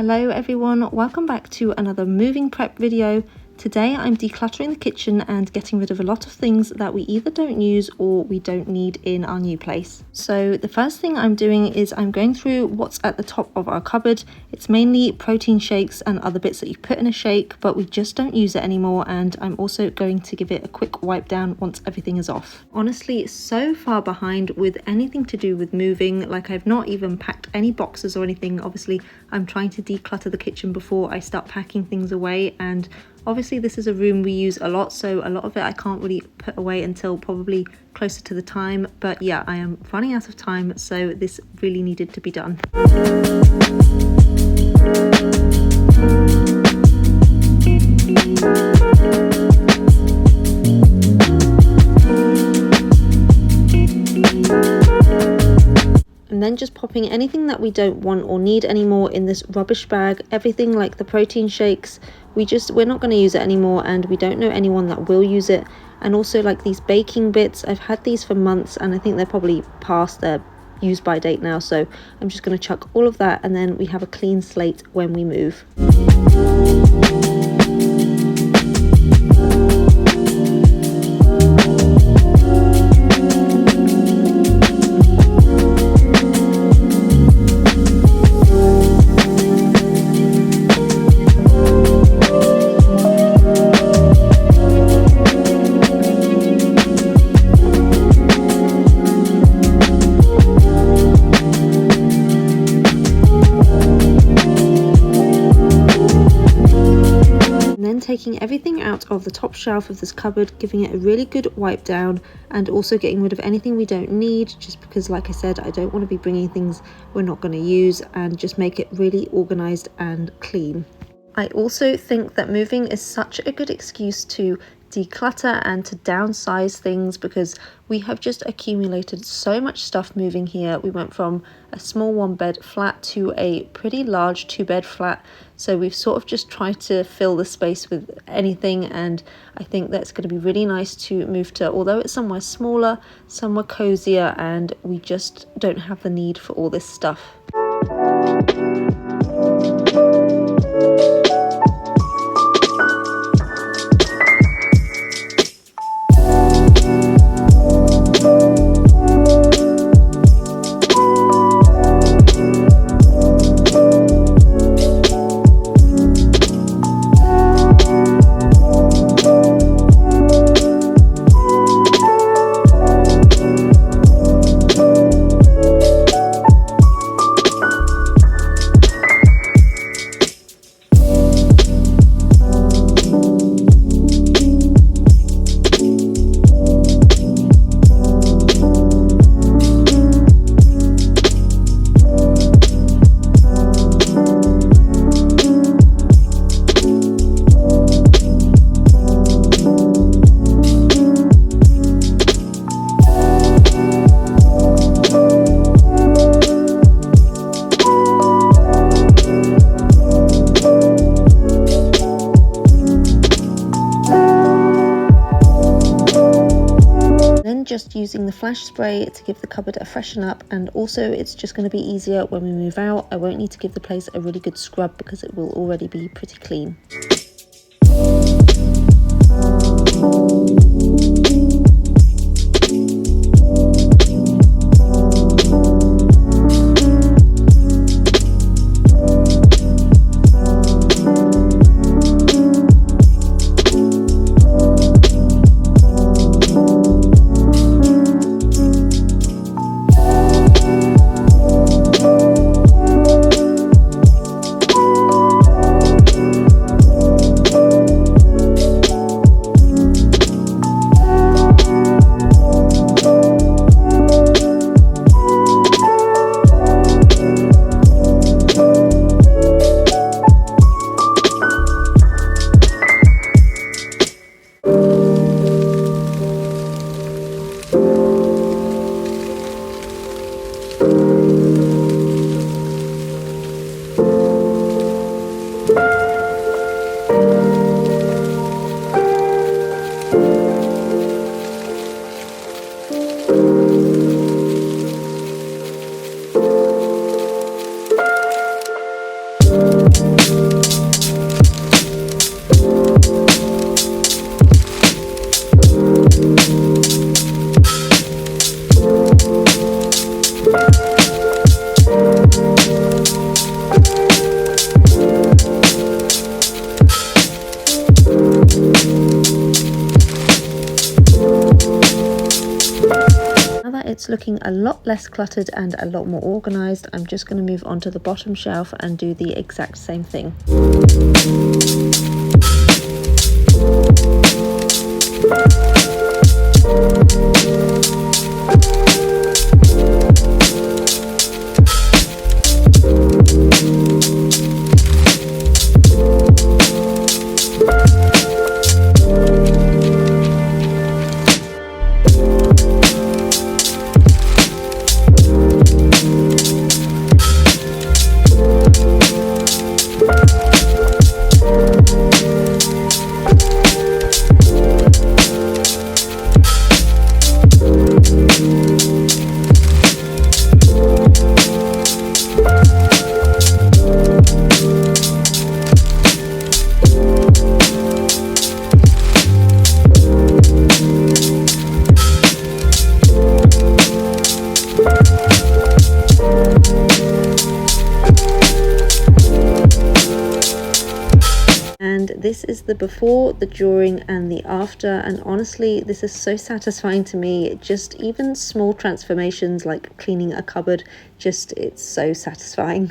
Hello everyone, welcome back to another moving prep video. Today I'm decluttering the kitchen and getting rid of a lot of things that we either don't use or we don't need in our new place. So the first thing I'm doing is I'm going through what's at the top of our cupboard. It's mainly protein shakes and other bits that you put in a shake, but we just don't use it anymore, and I'm also going to give it a quick wipe down once everything is off. Honestly, so far behind with anything to do with moving, like I've not even packed any boxes or anything. Obviously, I'm trying to declutter the kitchen before I start packing things away, and obviously this is a room we use a lot, so a lot of it I can't really put away until probably closer to the time. But yeah, I am running out of time, so this really needed to be done. And then just popping anything that we don't want or need anymore in this rubbish bag. Everything like the protein shakes, we're not going to use it anymore, and we don't know anyone that will use it. And also like these baking bits, I've had these for months and I think they're probably past their use by date now, so I'm just going to chuck all of that, and then we have a clean slate when we move. Taking everything out of the top shelf of this cupboard, giving it a really good wipe down, and also getting rid of anything we don't need, just because like I said, I don't want to be bringing things we're not going to use, and just make it really organized and clean. I also think that moving is such a good excuse to declutter and to downsize things, because we have just accumulated so much stuff moving here. We went from a small 1-bed flat to a pretty large 2-bed flat, so we've sort of just tried to fill the space with anything, and I think that's going to be really nice to move to, although it's somewhere smaller, somewhere cozier, and we just don't have the need for all this stuff. Just using the flash spray to give the cupboard a freshen up, and also it's just going to be easier when we move out. I won't need to give the place a really good scrub because it will already be pretty clean. looking a lot less cluttered and a lot more organized, I'm just going to move on to the bottom shelf and do the exact same thing. And this is the before, the during, and the after, and honestly this is so satisfying to me. Just even small transformations like cleaning a cupboard, it's so satisfying.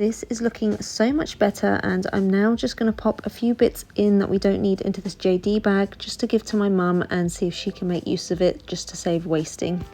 This is looking so much better, and I'm now just going to pop a few bits in that we don't need into this JD bag just to give to my mum and see if she can make use of it just to save wasting.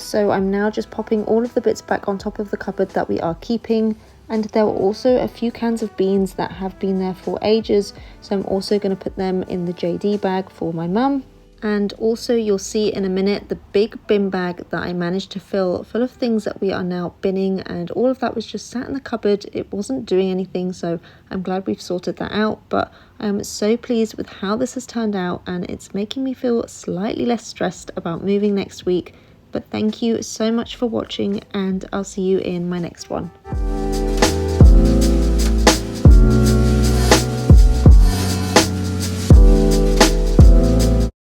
So I'm now just popping all of the bits back on top of the cupboard that we are keeping, and there were also a few cans of beans that have been there for ages, so I'm also going to put them in the JD bag for my mum. And also you'll see in a minute the big bin bag that I managed to fill full of things that we are now binning, and all of that was just sat in the cupboard. It wasn't doing anything, so I'm glad we've sorted that out. But I'm so pleased with how this has turned out, and it's making me feel slightly less stressed about moving next week. But thank you so much for watching, and I'll see you in my next one.